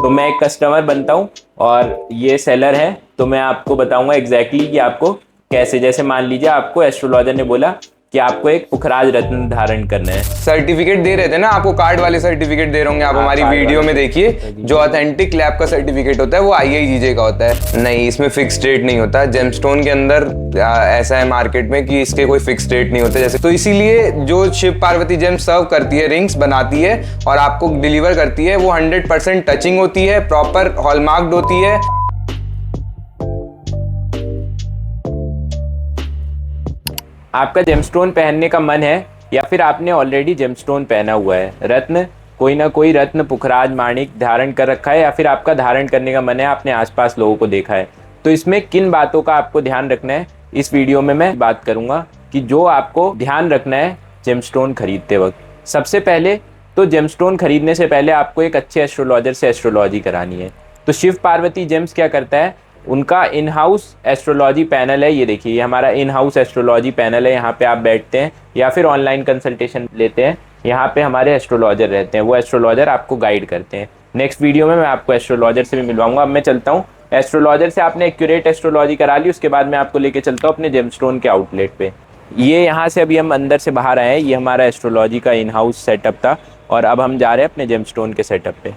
तो मैं एक कस्टमर बनता हूँ और ये सेलर है, तो मैं आपको बताऊंगा एग्जैक्टली कि आपको कैसे, जैसे मान लीजिए आपको एस्ट्रोलॉजर ने बोला कि आपको एक पुखराज रत्न धारण करना है। सर्टिफिकेट दे रहे थे ना आपको, कार्ड वाले सर्टिफिकेट दे रहे होंगे आप हमारी वीडियो में देखिए, जो ऑथेंटिक लैब का सर्टिफिकेट होता है वो IIGJ का होता है। नहीं, इसमें फिक्स रेट नहीं होता। जेमस्टोन के अंदर ऐसा है मार्केट में कि इसके कोई फिक्स रेट नहीं होते जैसे, तो इसीलिए जो शिव पार्वती जेम सर्व करती है, रिंग्स बनाती है और आपको डिलीवर करती है, वो 100% टचिंग होती है, प्रॉपर हॉलमार्क्ड होती है। आपका जेमस्टोन पहनने का मन है या फिर आपने ऑलरेडी जेमस्टोन पहना हुआ है, रत्न कोई ना कोई रत्न पुखराज माणिक धारण कर रखा है, या फिर आपका धारण करने का मन है, आपने आसपास लोगों को देखा है, तो इसमें किन बातों का आपको ध्यान रखना है इस वीडियो में मैं बात करूंगा कि जो आपको ध्यान रखना है जेमस्टोन खरीदते वक्त। सबसे पहले तो जेमस्टोन खरीदने से पहले आपको एक अच्छे एस्ट्रोलॉजर से एस्ट्रोलॉजी करानी है। तो शिव पार्वती जेम्स क्या करता है, उनका इन हाउस एस्ट्रोलॉजी पैनल है। ये देखिए, ये हमारा इन हाउस एस्ट्रोलॉजी पैनल है। यहाँ पे आप बैठते हैं या फिर ऑनलाइन कंसल्टेशन लेते हैं, यहाँ पे हमारे एस्ट्रोलॉजर रहते हैं, वो एस्ट्रोलॉजर आपको गाइड करते हैं। नेक्स्ट वीडियो में मैं आपको एस्ट्रोलॉजर से भी मिलवाऊंगा। अब मैं चलता हूँ, एस्ट्रोलॉजर से आपने एक्यूरेट एस्ट्रोलॉजी करा ली, उसके बाद मैं आपको लेके चलता हूँ अपने जेमस्टोन के आउटलेट पे। ये यहाँ से अभी हम अंदर से बाहर आए हैं, ये हमारा एस्ट्रोलॉजी का इन हाउस सेटअप था, और अब हम जा रहे हैं अपने जेमस्टोन के सेटअप पे,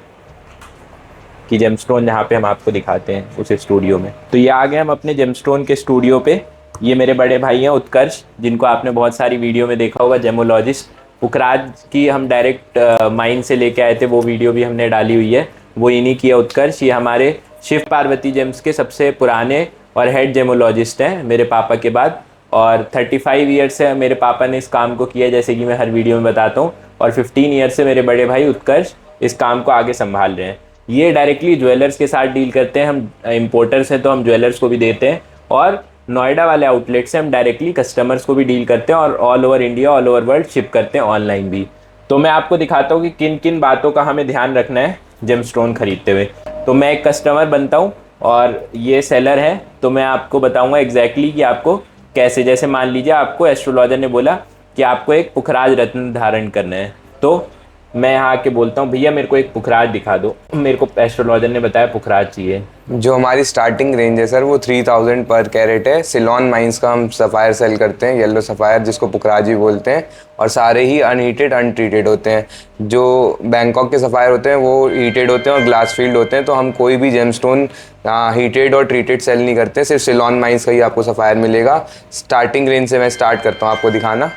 कि जेमस्टोन जहाँ पे हम आपको दिखाते हैं उस स्टूडियो में। तो ये आ गए हम अपने जेमस्टोन के स्टूडियो पे। ये मेरे बड़े भाई हैं उत्कर्ष, जिनको आपने बहुत सारी वीडियो में देखा होगा, जेमोलॉजिस्ट। पुखराज की हम डायरेक्ट माइन से लेके आए थे, वो वीडियो भी हमने डाली हुई है, वो इन्हीं की है उत्कर्ष। ये हमारे शिव पार्वती जेम्स के सबसे पुराने और हेड जेमोलॉजिस्ट हैं मेरे पापा के बाद, और 35 ईयर से मेरे पापा ने इस काम को किया, जैसे कि मैं हर वीडियो में बताता हूँ, और 15 ईयर से मेरे बड़े भाई उत्कर्ष इस काम को आगे संभाल रहे हैं। ये डायरेक्टली ज्वेलर्स के साथ डील करते हैं, हम इम्पोर्टर्स हैं तो हम ज्वेलर्स को भी देते हैं, और नोएडा वाले आउटलेट से हम डायरेक्टली कस्टमर्स को भी डील करते हैं, और all over India, all over world ship करते हैं ऑनलाइन भी। तो मैं आपको दिखाता हूँ कि किन किन बातों का हमें ध्यान रखना है जेमस्टोन खरीदते हुए। तो मैं एक कस्टमर बनता हूँ और ये सेलर है, तो मैं आपको बताऊँगा एग्जैक्टली कि आपको कैसे, जैसे मान लीजिए आपको एस्ट्रोलॉजर ने बोला कि आपको एक पुखराज रत्न धारण करना है, तो मैं यहाँ आके बोलता हूँ भैया मेरे को एक पुखराज दिखा दो, मेरे को एस्ट्रोलॉजर ने बताया पुखराज चाहिए। जो हमारी स्टार्टिंग रेंज है सर वो 3000 पर कैरेट है। सिलोन माइंस का हम सफ़ायर सेल करते हैं, येलो सफ़ायर जिसको पुखराजी बोलते हैं, और सारे ही अनहीटेड अनट्रीटेड होते हैं। जो बैंकॉक के सफ़ायर होते हैं वो हीटेड होते हैं और ग्लास फील्ड होते हैं, तो हम कोई भी जेमस्टोन हीटेड और ट्रीटेड सेल नहीं करते, सिर्फ सिलोन माइंस का ही आपको सफ़ायर मिलेगा। स्टार्टिंग रेंज से मैं स्टार्ट करता हूँ आपको दिखाना।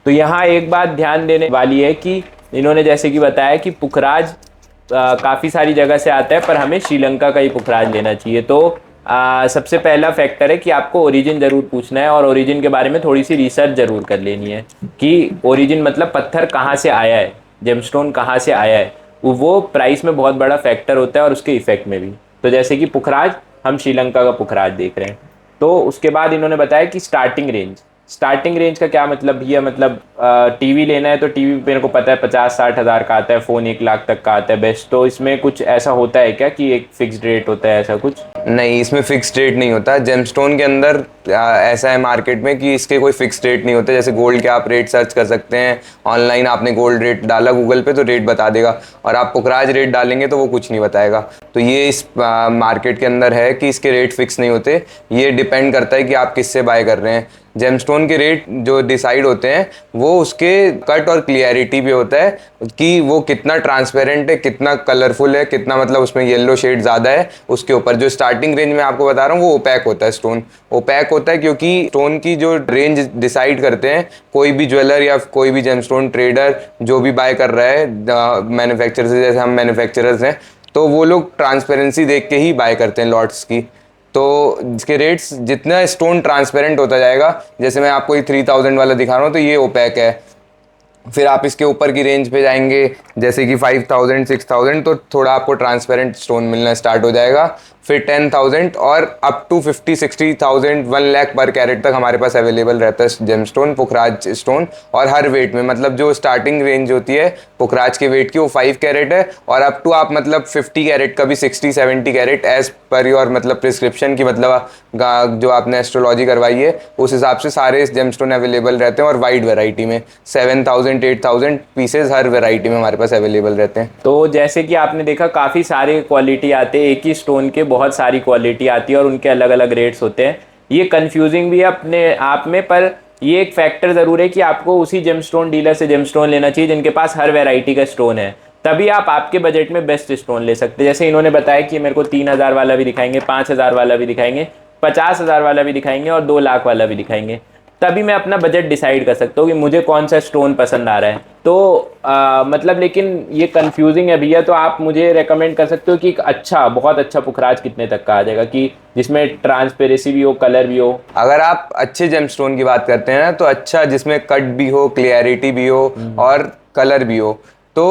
तो यहाँ एक बात ध्यान देने वाली है कि इन्होंने जैसे कि बताया कि पुखराज काफ़ी सारी जगह से आता है, पर हमें श्रीलंका का ही पुखराज लेना चाहिए। तो सबसे पहला फैक्टर है कि आपको ओरिजिन ज़रूर पूछना है, और ओरिजिन के बारे में थोड़ी सी रिसर्च ज़रूर कर लेनी है कि ओरिजिन मतलब पत्थर कहाँ से आया है, जेमस्टोन कहाँ से आया है, वो प्राइस में बहुत बड़ा फैक्टर होता है और उसके इफेक्ट में भी। तो जैसे कि पुखराज, हम श्रीलंका का पुखराज देख रहे हैं। तो उसके बाद इन्होंने बताया कि स्टार्टिंग रेंज का क्या मतलब भैया, मतलब टीवी लेना है तो टीवी मेरे को पता है 50-60 हज़ार का आता है, फ़ोन 1 लाख तक का आता है बेस्ट। तो इसमें कुछ ऐसा होता है क्या कि एक फिक्स्ड रेट होता है, ऐसा कुछ? नहीं, इसमें फिक्स्ड रेट नहीं होता। जेमस्टोन के अंदर ऐसा है मार्केट में कि इसके कोई फिक्स्ड रेट नहीं होते। जैसे गोल्ड के आप रेट सर्च कर सकते हैं ऑनलाइन, आपने गोल्ड रेट डाला गूगल पे तो रेट बता देगा, और आप पुखराज रेट डालेंगे तो वो कुछ नहीं बताएगा। तो ये इस मार्केट के अंदर है कि इसके रेट फिक्स नहीं होते, ये डिपेंड करता है कि आप किससे बाय कर रहे हैं। जेमस्टोन के रेट जो डिसाइड होते हैं वो उसके कट और क्लियरिटी पे होता है कि वो कितना ट्रांसपेरेंट है, कितना कलरफुल है, कितना मतलब उसमें येलो शेड ज़्यादा है, उसके ऊपर। जो स्टार्टिंग रेंज में आपको बता रहा हूँ वो ओपैक होता है, स्टोन ओपैक होता है, क्योंकि स्टोन की जो रेंज डिसाइड करते हैं कोई भी ज्वेलर या कोई भी जेमस्टोन ट्रेडर जो भी बाय कर रहा है मैन्युफैक्चरर से, जैसे हम मैन्युफैक्चरर्स हैं, तो वो लोग ट्रांसपेरेंसी देख के ही बाय करते हैं लॉट्स की। तो इसके रेट्स जितना स्टोन ट्रांसपेरेंट होता जाएगा, जैसे मैं आपको ये 3000 वाला दिखा रहा हूँ तो ये ओपैक है, फिर आप इसके ऊपर की रेंज पे जाएंगे जैसे कि 5000 6000, तो थोड़ा आपको ट्रांसपेरेंट स्टोन मिलना स्टार्ट हो जाएगा। फिर 10,000 और अप टू 50-60,000 1 लाख पर कैरेट तक हमारे पास अवेलेबल रहता है जेमस्टोन, पुखराज स्टोन। और हर वेट में, मतलब जो स्टार्टिंग रेंज होती है पुखराज के वेट की वो 5 कैरेट है, और अप टू आप मतलब 50 कैरेट का भी, 60-70 कैरेट एज पर योर मतलब प्रिस्क्रिप्शन की, मतलब जो आपने एस्ट्रोलॉजी करवाई है उस हिसाब से सारे जेमस्टोन अवेलेबल रहते हैं। और वाइड वैरायटी में 7,000-8,000 पीसेज हर वैरायटी में हमारे पास अवेलेबल रहते हैं। तो जैसे कि आपने देखा काफ़ी सारे क्वालिटी आते हैं, एक ही स्टोन के बहुत सारी क्वालिटी आती है और उनके अलग अलग रेट्स होते हैं। ये कंफ्यूजिंग भी है अपने आप में, पर ये एक फैक्टर ज़रूर है कि आपको उसी जेमस्टोन डीलर से जेमस्टोन लेना चाहिए जिनके पास हर वैरायटी का स्टोन है, तभी आप आपके बजट में बेस्ट स्टोन ले सकते हैं। जैसे इन्होंने बताया कि मेरे को 3,000 वाला भी दिखाएंगे, 5,000 वाला भी दिखाएंगे, 50,000 वाला भी दिखाएंगे और 2 लाख वाला भी दिखाएंगे, तभी मैं अपना बजट डिसाइड कर सकता हूँ कि मुझे कौन सा स्टोन पसंद आ रहा है। तो मतलब लेकिन ये कंफ्यूजिंग है भैया, तो आप मुझे रेकमेंड कर सकते हो कि एक अच्छा, बहुत अच्छा पुखराज कितने तक का आ जाएगा कि जिसमें ट्रांसपेरेंसी भी हो, कलर भी हो? अगर आप अच्छे जेमस्टोन की बात करते हैं ना, तो अच्छा जिसमें कट भी हो, क्लियरिटी भी हो और कलर भी हो, तो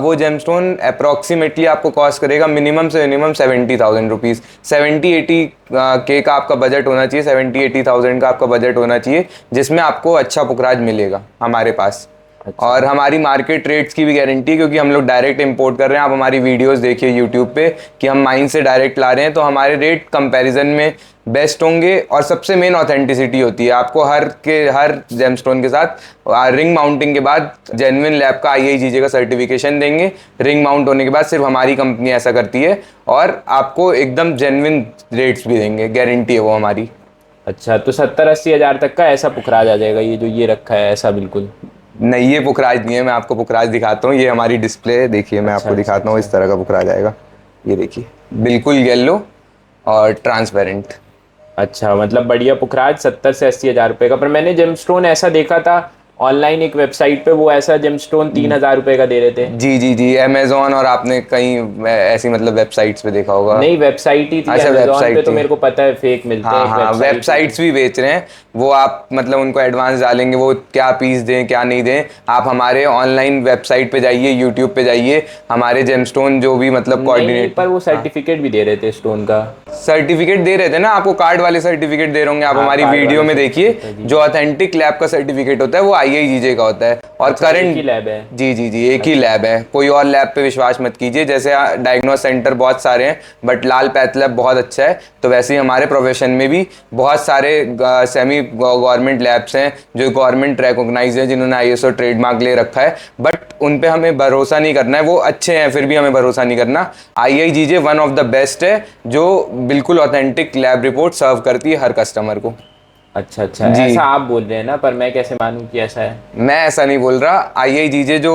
वो जेमस्टोन अप्रॉक्सीमेटली आपको कॉस्ट करेगा मिनिमम से मिनिमम 70,000 रुपीज़। 70-80 के का आपका बजट होना चाहिए, 70-80,000 का आपका बजट होना चाहिए, जिसमें आपको अच्छा पुखराज मिलेगा हमारे पास। अच्छा। और हमारी मार्केट रेट्स की भी गारंटी, क्योंकि हम लोग डायरेक्ट इंपोर्ट कर रहे हैं। आप हमारी वीडियोस देखिए यूट्यूब पे कि हम माइन से डायरेक्ट ला रहे हैं, तो हमारे रेट कंपैरिजन में बेस्ट होंगे। और सबसे मेन ऑथेंटिसिटी होती है, आपको हर जेमस्टोन के साथ रिंग माउंटिंग के बाद जेन्युइन लैब का IIGJ का सर्टिफिकेशन देंगे। रिंग माउंट होने के बाद सिर्फ हमारी कंपनी ऐसा करती है, और आपको एकदम जेन्युइन रेट्स भी देंगे, गारंटी है वो हमारी। अच्छा, तो 70-80 हज़ार तक का ऐसा पुखराज आ जाएगा, ये जो ये रखा है ऐसा? बिल्कुल नहीं, ये पुखराज नहीं है, मैं आपको पुखराज दिखाता हूँ। ये हमारी डिस्प्ले है, देखिए मैं अच्छा, आपको दिखाता हूँ। इस तरह का पुखराज आएगा, ये देखिए, बिल्कुल येलो और ट्रांसपेरेंट। अच्छा, मतलब बढ़िया पुखराज 70 से 80 हज़ार रुपये का। पर मैंने जेमस्टोन ऐसा देखा था ऑनलाइन एक वेबसाइट पे, वो ऐसा जेमस्टोन 3,000 रुपये का दे रहे थे। जी जी जी, अमेजोन और आपने कहीं ऐसी मतलब वेबसाइट्स पे देखा होगा। नहीं, वेबसाइट ही थी। अच्छा, अमेजोन पे वेबसाइट तो थी। मेरे को पता है फेक मिलते हैं, हाँ एक हाँ, वेबसाइट ही थी। वेबसाइट्स भी बेच रहे हैं। वो आप मतलब उनको एडवांस डालेंगे, वो क्या पीस दें क्या नहीं दें। आप हमारे ऑनलाइन वेबसाइट पे जाइए, यूट्यूब पे जाइए, हमारे जेमस्टोन जो भी मतलब नहीं, कोऑर्डिनेट। पर वो सर्टिफिकेट भी दे रहे थे स्टोन का। सर्टिफिकेट दे रहे थे ना आपको, कार्ड वाले सर्टिफिकेट दे रहे होंगे। आप हाँ, हमारी कार्ड वीडियो वाला में देखिए, सर्टिफिकेट है जी। जो ऑथेंटिक लैब का सर्टिफिकेट होता है वो IIGJ का होता है। और अच्छा, एक ही करंट, लैब है? जी जी जी, एक ही लैब है, कोई और लैब पे विश्वास मत कीजिए। जैसे डायग्नोस सेंटर बहुत सारे हैं, बट लाल पैथ लैब बहुत अच्छा है, तो वैसे ही हमारे प्रोफेशन में भी बहुत सारे सेमी गवर्नमेंट लैब्स हैं जो गवर्नमेंट रिकॉग्नाइज है, जिन्होंने ISO ट्रेडमार्क ले रखा है। बट उन पे हमें भरोसा नहीं करना है, वो अच्छे हैं फिर भी हमें भरोसा नहीं करना। IIGJ one of the best है, जो बिल्कुल ऑथेंटिक लैब रिपोर्ट सर्व करती है हर कस्टमर को। अच्छा अच्छा, जी, ऐसा आप बोल रहे हैं ना, पर मैं कैसे मानूं कि ऐसा है? मैं ऐसा नहीं बोल रहा। IIGJ जो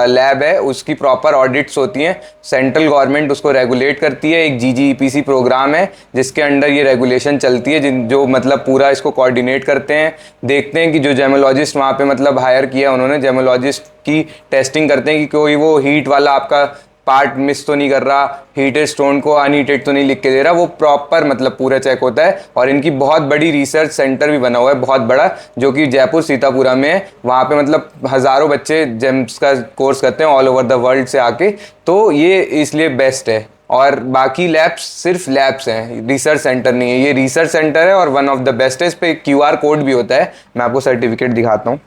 लैब है उसकी प्रॉपर ऑडिट्स होती हैं, सेंट्रल गवर्नमेंट उसको रेगुलेट करती है। एक GGEPC प्रोग्राम है जिसके अंडर ये रेगुलेशन चलती है, जिन जो मतलब पूरा इसको कोऑर्डिनेट करते हैं। देखते हैं कि जो जेमोलॉजिस्ट वहाँ पे मतलब हायर किया उन्होंने, जेमोलॉजिस्ट की टेस्टिंग करते हैं कि कोई वो हीट वाला आपका पार्ट मिस तो नहीं कर रहा, हीटेड स्टोन को अनहीटेड तो नहीं लिख के दे रहा। वो प्रॉपर मतलब पूरा चेक होता है। और इनकी बहुत बड़ी रिसर्च सेंटर भी बना हुआ है, बहुत बड़ा, जो कि जयपुर सीतापुरा में है। वहाँ पे मतलब हज़ारों बच्चे जेम्स का कोर्स करते हैं ऑल ओवर द वर्ल्ड से आके, तो ये इसलिए बेस्ट है। और बाकी लैब्स सिर्फ लैब्स हैं, रिसर्च सेंटर नहीं है। ये रिसर्च सेंटर है और वन ऑफ द बेस्ट है। इस पर QR कोड भी होता है, मैं आपको सर्टिफिकेट दिखाता हूँ।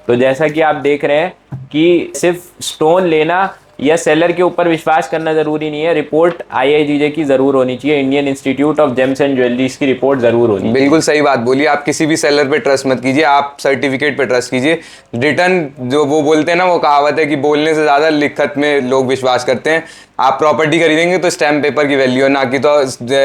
तो जैसा कि आप देख रहे हैं कि सिर्फ स्टोन लेना या सेलर के ऊपर विश्वास करना जरूरी नहीं है, रिपोर्ट IIGJ की जरूर होनी चाहिए, Indian institute of James and jewelleries की रिपोर्ट जरूर होनी चाहिए। बिल्कुल सही बात बोली। आप किसी भी सेलर पे ट्रस्ट मत कीजिए, आप सर्टिफिकेट पे ट्रस्ट कीजिए। रिटर्न जो वो बोलते हैं ना, वो कहावत है कि बोलने से ज़्यादा लिखत में लोग विश्वास करते हैं। आप प्रॉपर्टी खरीदेंगे तो स्टैम्प पेपर की वैल्यू है, ना कि तो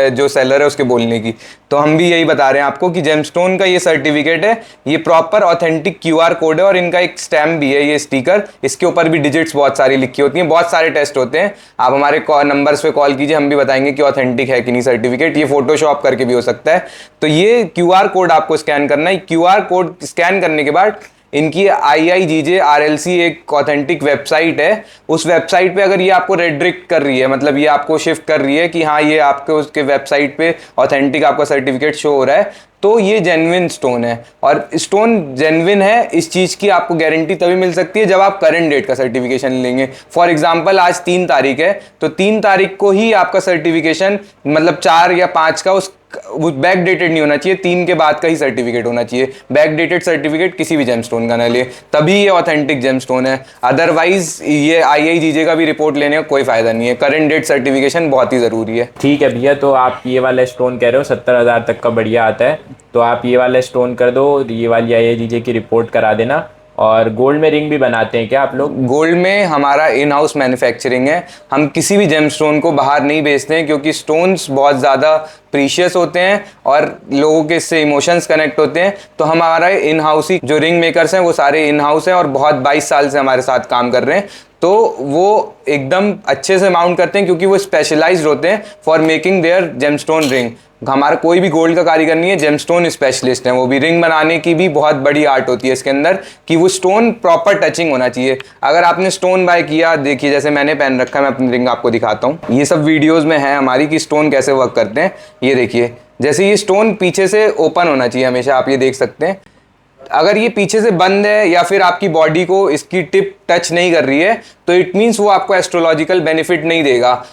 जो सेलर है उसके बोलने की। तो हम भी यही बता रहे हैं आपको कि जेमस्टोन का ये सर्टिफिकेट है, ये प्रॉपर ऑथेंटिक QR कोड है, और इनका एक स्टैम्प भी है, ये स्टिकर। इसके ऊपर भी डिजिट्स बहुत सारी लिखी होती हैं, बहुत सारे टेस्ट होते हैं। आप हमारे नंबर्स पे कॉल कीजिए, हम भी बताएंगे कि ऑथेंटिक है कि नहीं सर्टिफिकेट। ये फोटोशॉप करके भी हो सकता है। तो ये QR कोड आपको स्कैन करना है। QR कोड स्कैन करने के बाद इनकी IIGJ-RLC एक ऑथेंटिक वेबसाइट है। उस वेबसाइट पे अगर ये आपको रेडिरेक्ट कर रही है, मतलब ये आपको शिफ्ट कर रही है कि हाँ ये आपके उसके वेबसाइट पे ऑथेंटिक आपका सर्टिफिकेट शो हो रहा है, तो ये जेन्युइन स्टोन है। और स्टोन जेन्युइन है इस चीज़ की आपको गारंटी तभी मिल सकती है जब आप करंट डेट का सर्टिफिकेशन लेंगे। फॉर एग्जांपल आज 3 तारीख है, तो 3 तारीख को ही आपका सर्टिफिकेशन, मतलब 4 या 5 का वो बैक डेटेड नहीं होना चाहिए, 3 के बाद का ही सर्टिफिकेट होना चाहिए। बैक डेटेड सर्टिफिकेट किसी भी जेमस्टोन का ना ले, तभी ये ऑथेंटिक जेमस्टोन है। अदरवाइज ये IIGJ का भी रिपोर्ट लेने का कोई फायदा नहीं है। करंट डेट सर्टिफिकेशन बहुत ही ज़रूरी है। ठीक है भैया, तो आप ये वाला स्टोन कह रहे हो 70,000 तक का बढ़िया आता है, तो आप ये वाला स्टोन कर दो, ये वाली IIGJ की रिपोर्ट करा देना। और गोल्ड में रिंग भी बनाते हैं क्या आप लोग? गोल्ड में हमारा इन हाउस मैन्युफैक्चरिंग है। हम किसी भी जेम स्टोन को बाहर नहीं बेचते हैं, क्योंकि स्टोन्स बहुत ज़्यादा प्रीशियस होते हैं और लोगों के इससे इमोशंस कनेक्ट होते हैं। तो हमारा इन हाउस ही जो रिंग मेकर्स हैं वो सारे इन हाउस हैं और बहुत 22 साल से हमारे साथ काम कर रहे हैं। तो वो एकदम अच्छे से माउंट करते हैं, क्योंकि वो स्पेशलाइज्ड होते हैं for making their gemstone ring. हमारा कोई भी गोल्ड का कारीगर नहीं है, जेमस्टोन स्पेशलिस्ट है। वो भी रिंग बनाने की भी बहुत बड़ी आर्ट होती है इसके अंदर, कि वो स्टोन प्रॉपर टचिंग होना चाहिए। अगर आपने स्टोन बाय किया, देखिए जैसे मैंने पहन रखा है, मैं अपनी रिंग आपको दिखाता हूँ। ये सब वीडियोज़ में है हमारी कि स्टोन कैसे वर्क करते हैं। ये देखिए, जैसे ये स्टोन पीछे से ओपन होना चाहिए हमेशा, आप ये देख सकते हैं। अगर ये पीछे से बंद है या फिर आपकी बॉडी को इसकी टिप टच नहीं कर रही है, तो इट मीन्स वो आपको एस्ट्रोलॉजिकल बेनिफिट नहीं देगा।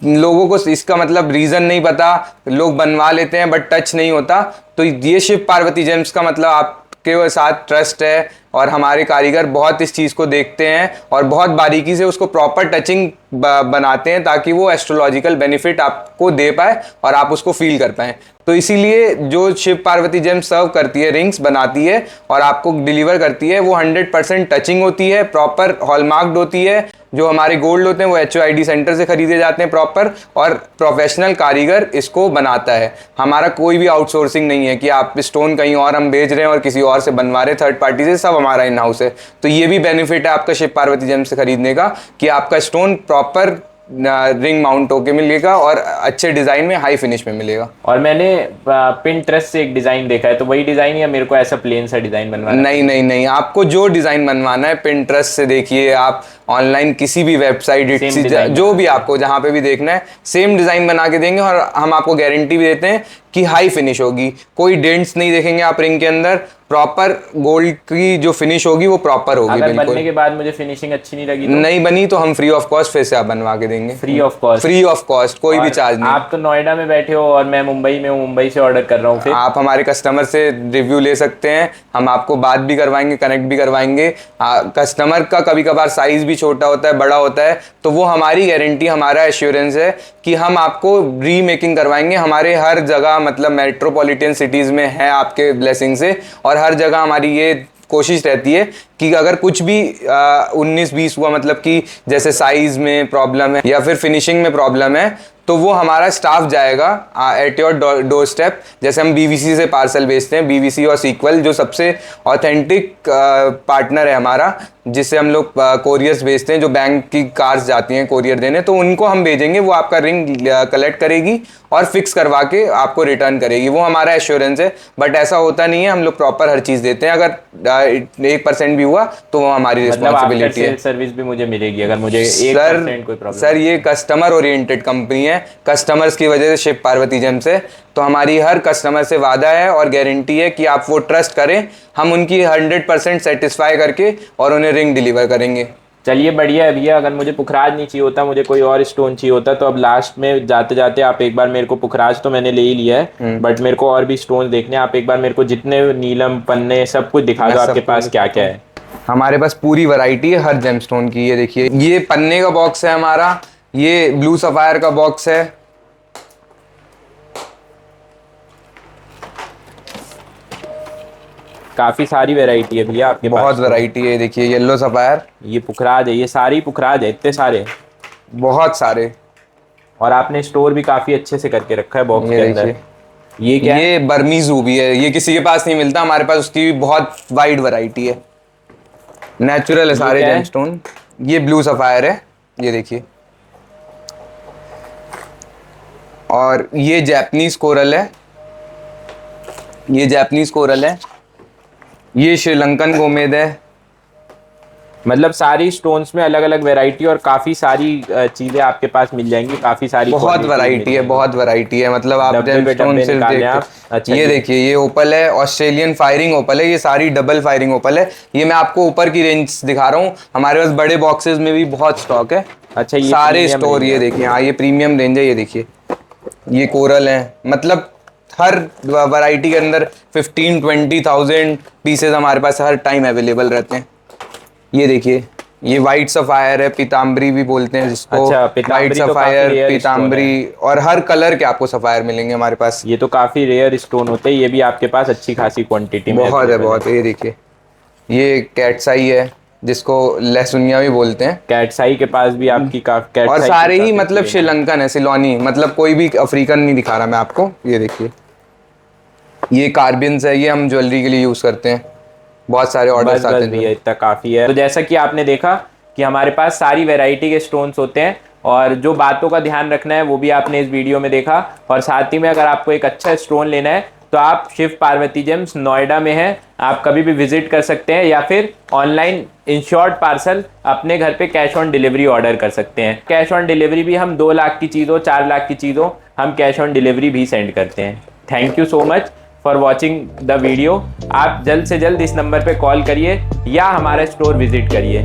लोगों को इसका मतलब रीज़न नहीं पता, लोग बनवा लेते हैं बट टच नहीं होता। तो ये शिव पार्वती जेम्स का मतलब आपके साथ ट्रस्ट है, और हमारे कारीगर बहुत इस चीज़ को देखते हैं और बहुत बारीकी से उसको प्रॉपर टचिंग बनाते हैं, ताकि वो एस्ट्रोलॉजिकल बेनिफिट आपको दे पाए और आप उसको फील कर पाएँ। तो इसीलिए जो शिव पार्वती जेम सर्व करती है, रिंग्स बनाती है और आपको डिलीवर करती है, वो 100% टचिंग होती है, प्रॉपर हॉलमार्क्ड होती है। जो हमारे गोल्ड होते हैं वो HOID सेंटर से खरीदे जाते हैं प्रॉपर, और प्रोफेशनल कारीगर इसको बनाता है। हमारा कोई भी आउटसोर्सिंग नहीं है कि आप स्टोन कहीं और हम बेच रहे हैं और किसी और से बनवा रहे हैं थर्ड पार्टी से, सब हमारा इन हाउस है। तो ये भी बेनिफिट है आपका शिव पार्वती जेम से खरीदने का, कि आपका स्टोन प्रॉपर रिंग माउंट होके मिलेगा और अच्छे डिज़ाइन में, हाई फिनिश में मिलेगा। और मैंने पिंटरेस्ट से एक डिज़ाइन देखा है, तो वही डिज़ाइन या मेरे को ऐसा प्लेन सा डिज़ाइन बनवाना है? नहीं नहीं नहीं, आपको जो डिज़ाइन बनवाना है पिंटरेस्ट से देखिए, आप ऑनलाइन किसी भी वेबसाइट जो भी आपको जहाँ पे भी देखना है, सेम डिज़ाइन बना के देंगे। और हम आपको गारंटी भी देते हैं कि हाई फिनिश होगी, कोई डेंट्स नहीं देखेंगे आप रिंग के अंदर, प्रॉपर गोल्ड की जो फिनिश होगी वो प्रॉपर होगी। अगर बिल्कुल बनने के बाद मुझे फिनिशिंग अच्छी नहीं लगी तो? नहीं बनी तो हम फ्री ऑफ कॉस्ट फिर से आप बनवा के देंगे। Free of cost? Free of cost, कोई भी चार्ज नहीं। आप तो नोएडा में बैठे हो और मैं मुंबई में हूँ, मुंबई से ऑर्डर कर रहा हूँ, फिर आप हमारे कस्टमर से रिव्यू ले सकते हैं, हम आपको बात भी करवाएंगे, कनेक्ट भी करवाएंगे। कस्टमर का कभी कभार साइज भी छोटा होता है, बड़ा होता है, तो वो हमारी गारंटी, हमारा एश्योरेंस है कि हम आपको रीमेकिंग करवाएंगे। हमारे हर जगह, मतलब मेट्रोपॉलिटन सिटीज़ में है आपके ब्लेसिंग से, और हर जगह हमारी ये कोशिश रहती है कि अगर कुछ भी 19-20 हुआ, मतलब कि जैसे साइज में प्रॉब्लम है या फिर फिनिशिंग में प्रॉब्लम है, तो वो हमारा स्टाफ जाएगा एट योर डोर स्टेप। जैसे हम BVC से पार्सल भेजते हैं, BVC और सीक्वल जो सबसे ऑथेंटिक पार्टनर है हमारा, जिससे हम लोग कोरियर्स भेजते हैं, जो बैंक की कार्स जाती हैं कोरियर देने, तो उनको हम भेजेंगे, वो आपका रिंग कलेक्ट करेगी और फिक्स करवा के आपको रिटर्न करेगी। वो हमारा एश्योरेंस है। बट ऐसा होता नहीं है, हम लोग प्रॉपर हर चीज़ देते हैं। अगर 1% भी हुआ तो वो हमारी रिस्पॉन्सिबिलिटी है। सर्विस भी मुझे मिलेगी अगर मुझे 1% कोई प्रॉब्लम? सर ये कस्टमर ओरिएंटेड कंपनी है, कस्टमर्स की वजह से शिव पार्वती जेम से, तो हमारी हर कस्टमर से वादा है और गारंटी है कि आप वो ट्रस्ट करें, हम उनकी 100% सेटिस्फाई करके और उन्हें रिंग डिलीवर करेंगे। चलिए बढ़िया है भैया। अगर मुझे पुखराज नहीं चाहिए होता, मुझे कोई और स्टोन चाहिए होता, तो अब लास्ट में जाते जाते आप एक बार मेरे को, पुखराज तो मैंने ले ही लिया है, बट मेरे को और भी स्टोन देखने, आप एक बार मेरे को जितने नीलम पन्ने सब कुछ दिखा दो, आपके पास क्या क्या है। हमारे पास पूरी वैरायटी है हर जेमस्टोन की। ये देखिए, ये पन्ने का बॉक्स है हमारा, ये ब्लू सफायर का बॉक्स है, काफी सारी वैरायटी है भैया आपके पास। बहुत वैरायटी है। देखिए येलो सफायर, ये पुखराज है, ये सारी पुखराज है, इतने सारे, बहुत सारे। और आपने स्टोर भी काफी अच्छे से करके रखा है बॉक्स के अंदर। ये क्या है? ये बर्मीज रूबी है, ये किसी के पास नहीं मिलता, हमारे पास उसकी भी बहुत वाइड वैरायटी है। नेचुरल है सारे जेमस्टोन। ये ब्लू सफायर है, ये देखिए। और ये जैपनीज कोरल है, ये जैपनीज कोरल है। ये श्रीलंकन गोमेद है। मतलब सारी स्टोन्स में अलग अलग वैरायटी और काफी सारी चीजें आपके पास मिल जाएंगी, काफी सारी बहुत quality वैरायटी मिल है, जाएंगी। बहुत वैरायटी है। मतलब आप डब्बे पे जेमस्टोन डब्बे सिर्फ निकालें आप। देखते, अच्छा, ये देखिए, ये ओपल है, ऑस्ट्रेलियन फायरिंग ओपल है, ये सारी डबल फायरिंग ओपल है। ये मैं आपको ऊपर की रेंज दिखा रहा हूँ, हमारे पास बड़े बॉक्सेस में भी बहुत स्टॉक है। अच्छा, ये सारे प्रीमियम स्टोर, रेंज ये है। देखिए, हाँ ये प्रीमियम रेंज है, ये देखिए, ये कोरल है। मतलब हर वैरायटी के अंदर 15-20,000 पीसेज हमारे पास हर टाइम अवेलेबल रहते हैं। ये देखिए, ये वाइट सफायर है, पीताम्बरी भी बोलते हैं जिसको। अच्छा, वाइट पीताम्बरी तो काफी सफायर, रेयर स्टोन है। पीताम्बरी, और हर कलर के आपको सफायर मिलेंगे हमारे पास। ये तो काफी रेयर स्टोन होते हैं, ये भी आपके पास अच्छी खासी क्वांटिटी में बहुत है, अवेलेबल है। बहुत है। ये देखिए, ये कैटसाई है जिसको लहसुनिया भी बोलते हैं। कैटसाई के पास भी आपकी और कैटसाई की सारे ही काफी मतलब अच्छी range है। श्रीलंकन है, सिलोनी, मतलब कोई भी अफ्रीकन नहीं दिखा रहा मैं आपको। ये देखिए, ये कार्बिन्स है, ये हम ज्वेलरी के लिए यूज करते हैं, बहुत सारे बस ऑर्डर्स आते बस हैं भैया, इनमें। इतना काफ़ी है। तो जैसा कि आपने देखा कि हमारे पास सारी वैरायटी के स्टोन्स होते हैं, और जो बातों का ध्यान रखना है वो भी आपने इस वीडियो में देखा। और साथ ही में अगर आपको एक अच्छा स्टोन लेना है तो आप शिव पार्वती जेम्स नोएडा में है, आप कभी भी विजिट कर सकते हैं, या फिर ऑनलाइन इंश्योर्ड पार्सल अपने घर पे कैश ऑन डिलीवरी ऑर्डर कर सकते हैं। कैश ऑन डिलीवरी भी हम 2 लाख की चीज़ हो, 4 लाख की चीज़ हो, हम कैश ऑन डिलीवरी भी सेंड करते हैं। Thank you so much for watching the video. आप जल्द से जल्द इस नंबर पे कॉल करिए या हमारा स्टोर विजिट करिए।